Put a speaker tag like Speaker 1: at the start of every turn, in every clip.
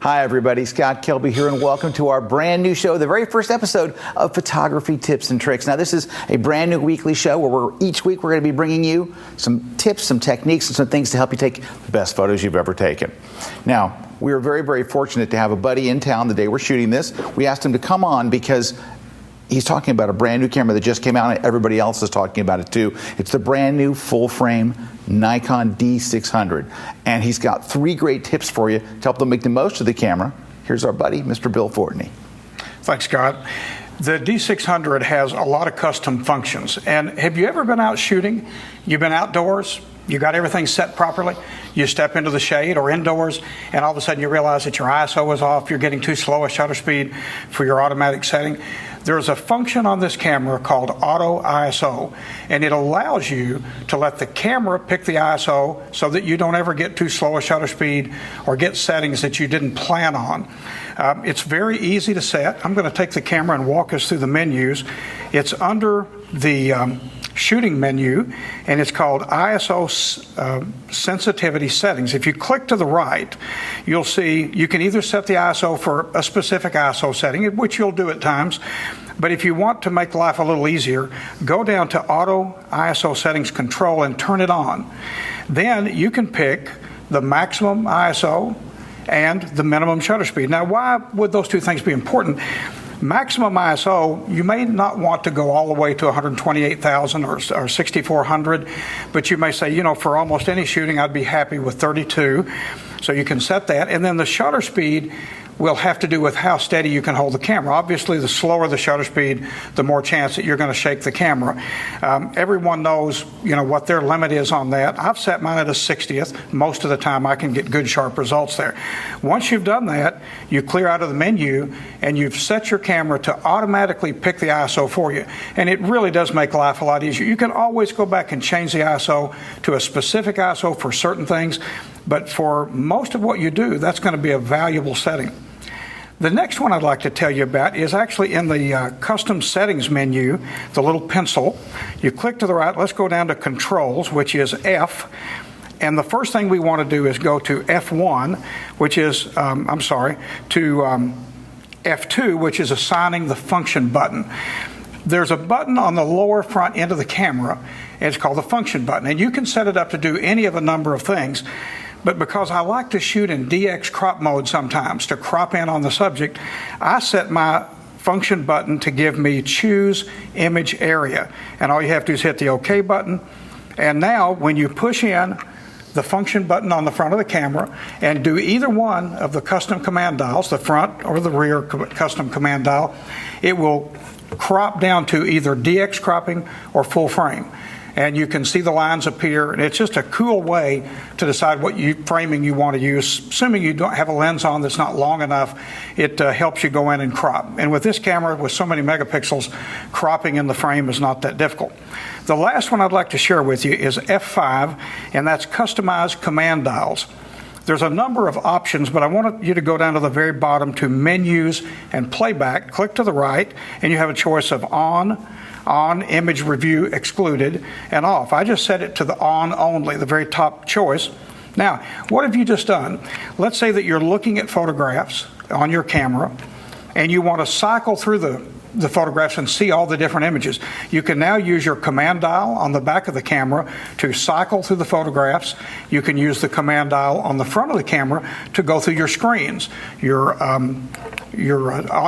Speaker 1: Hi everybody, Scott Kelby here and welcome to our brand new show, the very first episode of Photography Tips and Tricks. Now this is a brand new weekly show where each week we're going to be bringing you some tips, some techniques, and some things to help you take the best photos you've ever taken. Now, we were very, very fortunate to have a buddy in town the day we're shooting this. We asked him to come on because he's talking about a brand new camera that just came out and everybody else is talking about it too. It's the brand new full frame Nikon D600. And he's got 3 great tips for you to help them make the most of the camera. Here's our buddy, Mr. Bill Fortney.
Speaker 2: Thanks, Scott. The D600 has a lot of custom functions. And have you ever been out shooting? You've been outdoors, you got everything set properly, you step into the shade or indoors, and all of a sudden you realize that your ISO is off, you're getting too slow a shutter speed for your automatic setting. There's a function on this camera called Auto ISO, and it allows you to let the camera pick the ISO so that you don't ever get too slow a shutter speed or get settings that you didn't plan on. It's very easy to set. I'm going to take the camera and walk us through the menus. It's under the shooting menu, and it's called ISO sensitivity settings. If you click to the right, you'll see you can either set the ISO for a specific ISO setting, which you'll do at times, but if you want to make life a little easier, go down to Auto ISO Settings Control and turn it on. Then you can pick the maximum ISO and the minimum shutter speed. Now, why would those two things be important? Maximum ISO, you may not want to go all the way to 128,000 or 6,400, but you may say, you know, for almost any shooting, I'd be happy with 32. So you can set that. And then the shutter speed will have to do with how steady you can hold the camera. Obviously, the slower the shutter speed, the more chance that you're going to shake the camera. Everyone knows, you know, what their limit is on that. I've set mine at a 60th. Most of the time, I can get good, sharp results there. Once you've done that, you clear out of the menu, and you've set your camera to automatically pick the ISO for you. And it really does make life a lot easier. You can always go back and change the ISO to a specific ISO for certain things, but for most of what you do, that's going to be a valuable setting. The next one I'd like to tell you about is actually in the custom settings menu, the little pencil. You click to the right, let's go down to controls, which is F. And the first thing we want to do is go to F1, which is, to F2, which is assigning the function button. There's a button on the lower front end of the camera, and it's called the function button. And you can set it up to do any of a number of things. But because I like to shoot in DX crop mode sometimes, to crop in on the subject, I set my function button to give me choose image area. And all you have to do is hit the OK button. And now when you push in the function button on the front of the camera and do either one of the custom command dials, the front or the rear custom command dial, it will crop down to either DX cropping or full frame. And you can see the lines appear, and it's just a cool way to decide what framing you want to use. Assuming you don't have a lens on that's not long enough, it helps you go in and crop. And with this camera, with so many megapixels, cropping in the frame is not that difficult. The last one I'd like to share with you is F5, and that's customized command dials. There's a number of options, but I want you to go down to the very bottom to menus and playback. Click to the right, and you have a choice of on, image review excluded, and off. I just set it to the on only, the very top choice. Now, what have you just done? Let's say that you're looking at photographs on your camera, and you want to cycle through the photographs and see all the different images. You can now use your command dial on the back of the camera to cycle through the photographs. You can use the command dial on the front of the camera to go through your screens, your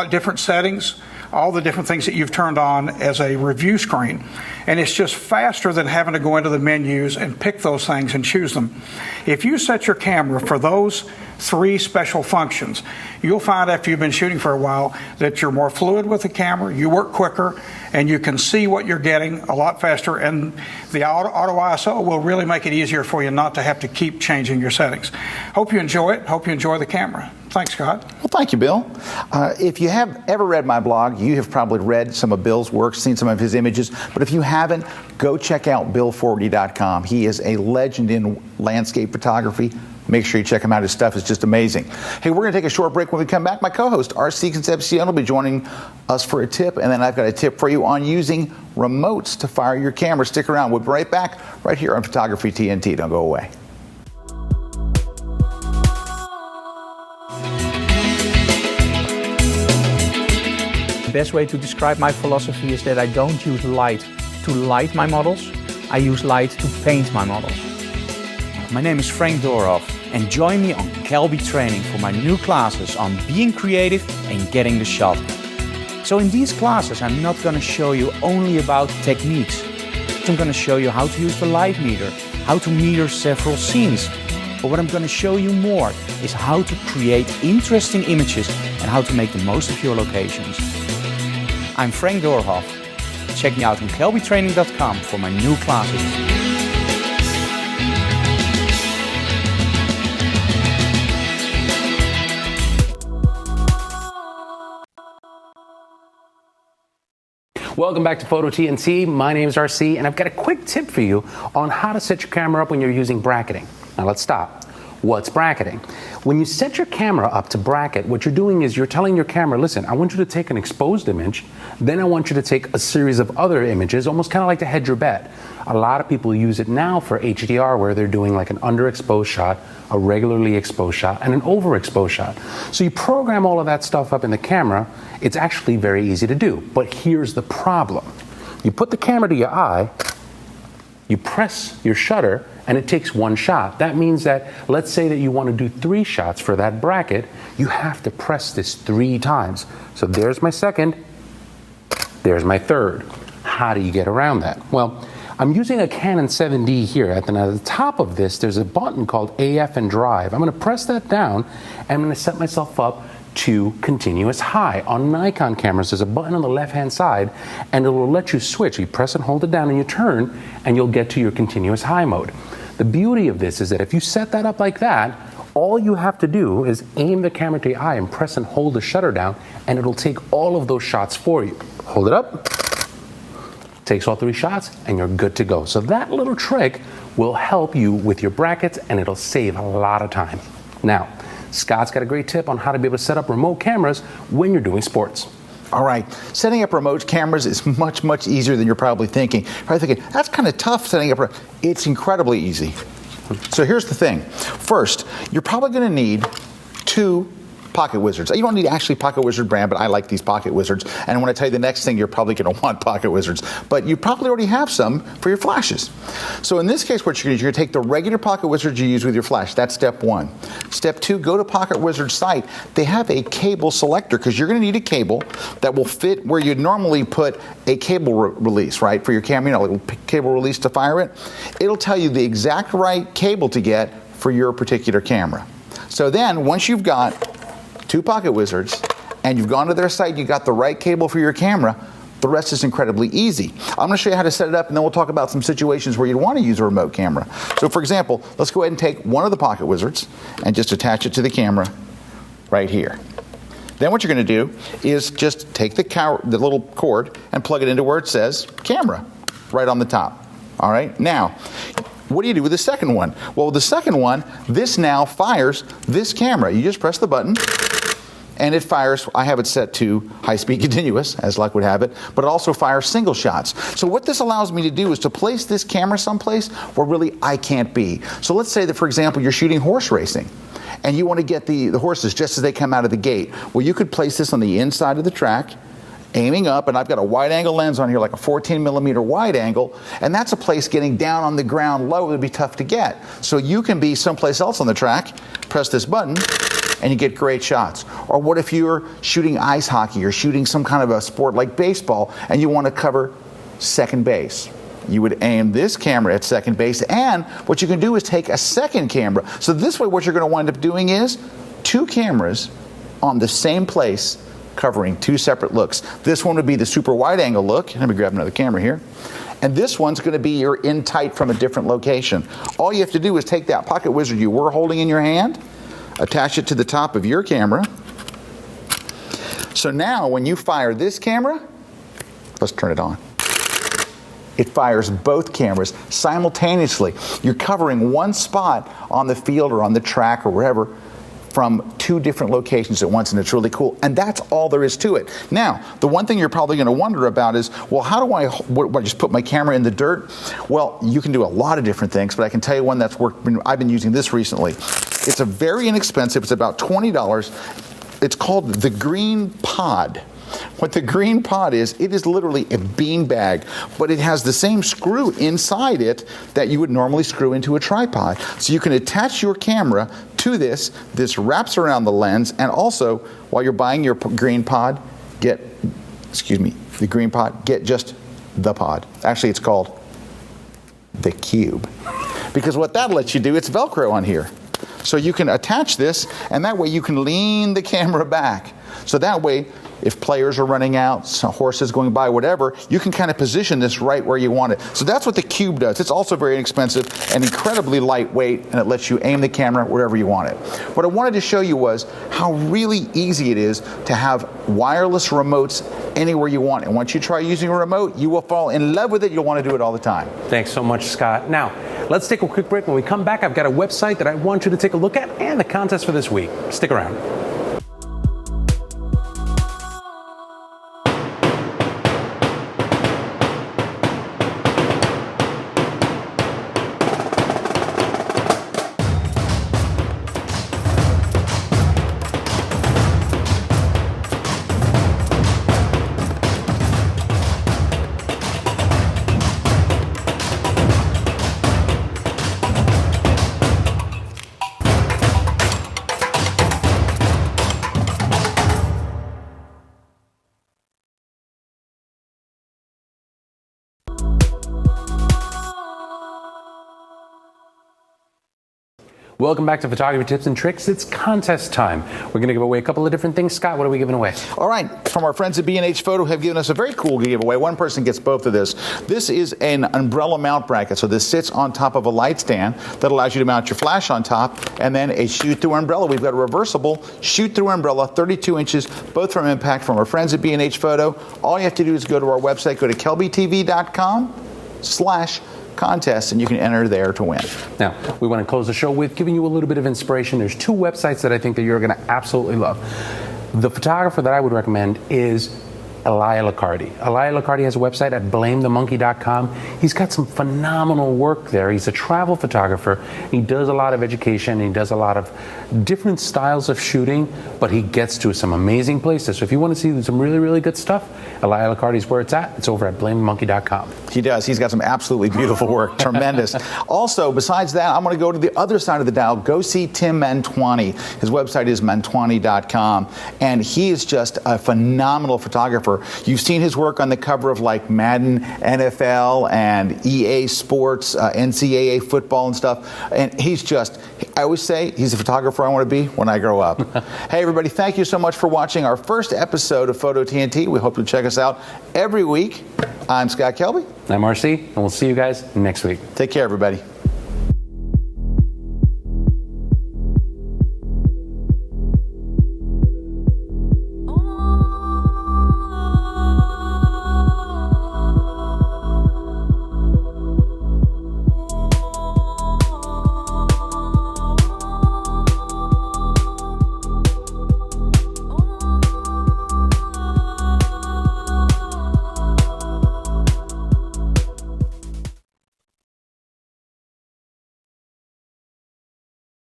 Speaker 2: different settings, all the different things that you've turned on as a review screen. And it's just faster than having to go into the menus and pick those things and choose them. If you set your camera for those 3 special functions, you'll find after you've been shooting for a while that you're more fluid with the camera, you work quicker, and you can see what you're getting a lot faster, and the auto ISO will really make it easier for you not to have to keep changing your settings. Hope you enjoy it. Hope you enjoy the camera. Thanks, Scott.
Speaker 1: Well, thank you, Bill. If you have ever read my blog, you have probably read some of Bill's work, seen some of his images, but if you haven't, go check out BillFortney.com. He is a legend in landscape photography. Make sure you check him out. His stuff is just amazing. Hey, we're going to take a short break. When we come back, my co-host, R.C. Concepcion, will be joining us for a tip, and then I've got a tip for you on using remotes to fire your camera. Stick around. We'll be right back right here on Photography T&T. Don't go away.
Speaker 3: best way to describe my philosophy is that I don't use light to light my models, I use light to paint my models. My name is Frank Doorhoff, and join me on Kelby Training for my new classes on being creative and getting the shot. So in these classes, I'm not going to show you only about techniques. I'm going to show you how to use the light meter, how to meter several scenes. But what I'm going to show you more is how to create interesting images and how to make the most of your locations. I'm Frank Doorhoff. Check me out on kelbytraining.com for my new classes.
Speaker 4: Welcome back to Photo T&T. My name is RC, and I've got a quick tip for you on how to set your camera up when you're using bracketing. Now let's stop. What's bracketing? When you set your camera up to bracket, what you're doing is you're telling your camera, listen, I want you to take an exposed image, then I want you to take a series of other images, almost kind of like to hedge your bet. A lot of people use it now for HDR, where they're doing like an underexposed shot, a regularly exposed shot, and an overexposed shot. So you program all of that stuff up in the camera. It's actually very easy to do. But here's the problem. You put the camera to your eye, you press your shutter, and it takes one shot. That means that, let's say that you want to do 3 shots for that bracket, you have to press this 3 times. So there's my second, there's my third. How do you get around that? Well, I'm using a Canon 7D here. At the top of this, there's a button called AF and Drive. I'm going to press that down, and I'm going to set myself up to continuous high. On Nikon cameras, there's a button on the left-hand side, and it will let you switch. You press and hold it down, and you turn, and you'll get to your continuous high mode. The beauty of this is that if you set that up like that, all you have to do is aim the camera to your eye and press and hold the shutter down, and it'll take all of those shots for you. Hold it up, takes all 3 shots, and you're good to go. So that little trick will help you with your brackets, and it'll save a lot of time. Now, Scott's got a great tip on how to be able to set up remote cameras when you're doing sports.
Speaker 1: All right, setting up remote cameras is much, much easier than you're probably thinking. Probably thinking, that's kind of tough setting up. It's incredibly easy. So here's the thing. First, you're probably going to need 2 Pocket Wizards. You don't need actually Pocket Wizard brand, but I like these Pocket Wizards. And when I tell you the next thing, you're probably going to want Pocket Wizards. But you probably already have some for your flashes. So in this case, what you're going to do is you're going to take the regular Pocket Wizards you use with your flash. That's step 1. Step 2, go to Pocket Wizard's site. They have a cable selector, because you're going to need a cable that will fit where you'd normally put a cable release, right, for your camera, you know, a little cable release to fire it. It'll tell you the exact right cable to get for your particular camera. So then, once you've got 2 Pocket Wizards, and you've gone to their site, you got the right cable for your camera, the rest is incredibly easy. I'm going to show you how to set it up, and then we'll talk about some situations where you'd want to use a remote camera. So for example, let's go ahead and take one of the Pocket Wizards and just attach it to the camera right here. Then what you're going to do is just take the little cord and plug it into where it says camera, right on the top. All right, now, what do you do with the second one? Well, with the second one, this now fires this camera. You just press the button, and it fires. I have it set to high-speed continuous, as luck would have it, but it also fires single shots. So what this allows me to do is to place this camera someplace where really I can't be. So let's say that, for example, you're shooting horse racing, and you want to get the horses just as they come out of the gate. Well, you could place this on the inside of the track, aiming up, and I've got a wide-angle lens on here, like a 14-millimeter wide angle, and that's a place getting down on the ground low would be tough to get. So you can be someplace else on the track, press this button, and you get great shots. Or what if you're shooting ice hockey or shooting some kind of a sport like baseball, and you want to cover second base? You would aim this camera at second base, and what you can do is take a second camera. So this way, what you're going to wind up doing is 2 cameras on the same place, covering 2 separate looks. This one would be the super wide angle look. Let me grab another camera here. And this one's going to be your in tight from a different location. All you have to do is take that Pocket Wizard you were holding in your hand, attach it to the top of your camera. So now when you fire this camera, let's turn it on. It fires both cameras simultaneously. You're covering one spot on the field or on the track or wherever from 2 different locations at once, and it's really cool. And that's all there is to it. Now, the one thing you're probably going to wonder about is, well, how do I just put my camera in the dirt? Well, you can do a lot of different things, but I can tell you one that's worked. I've been using this recently. It's a very inexpensive. It's about $20. It's called the Green Pod. What the green pod is, it is literally a bean bag, but it has the same screw inside it that you would normally screw into a tripod. So you can attach your camera to this. This wraps around the lens, and also, while you're buying your green pod, get just the pod. Actually, it's called the Cube. Because what that lets you do, it's Velcro on here. So you can attach this, and that way you can lean the camera back. So that way, if players are running out, some horses going by, whatever, you can kind of position this right where you want it. So that's what the Cube does. It's also very inexpensive and incredibly lightweight, and it lets you aim the camera wherever you want it. What I wanted to show you was how really easy it is to have wireless remotes anywhere you want. And once you try using a remote, you will fall in love with it. You'll want to do it all the time.
Speaker 4: Thanks so much, Scott. Now, let's take a quick break. When we come back, I've got a website that I want you to take a look at and the contest for this week. Stick around. Welcome back to Photography Tips and Tricks. It's contest time. We're going to give away a couple of different things. Scott, what are we giving away?
Speaker 1: All right, from our friends at B&H Photo have given us a very cool giveaway. One person gets both of this. This is an umbrella mount bracket. So this sits on top of a light stand that allows you to mount your flash on top, and then a shoot-through umbrella. We've got a reversible shoot-through umbrella, 32 inches, both from Impact, from our friends at B&H Photo. All you have to do is go to our website, go to kelbytv.com/contest, and you can enter there to win.
Speaker 4: Now, we want to close the show with giving you a little bit of inspiration. There's two websites that I think that you're going to absolutely love. The photographer that I would recommend is Elia Liccardi. Elia Liccardi has a website at blamethemonkey.com. He's got some phenomenal work there. He's a travel photographer. He does a lot of education. He does a lot of different styles of shooting, but he gets to some amazing places. So if you want to see some really, really good stuff, Elia Liccardi's where it's at. It's over at blamethemonkey.com.
Speaker 1: He does. He's got some absolutely beautiful work. Tremendous. Also, besides that, I'm going to go to the other side of the dial. Go see Tim Mantuani. His website is mantuani.com, and he is just a phenomenal photographer. You've seen his work on the cover of like Madden, NFL, and EA Sports, NCAA football and stuff. And he's just, I always say, he's the photographer I want to be when I grow up. Hey, everybody, thank you so much for watching our first episode of Photo T&T. We hope you'll check us out every week. I'm Scott Kelby.
Speaker 4: I'm RC, and we'll see you guys next week.
Speaker 1: Take care, everybody.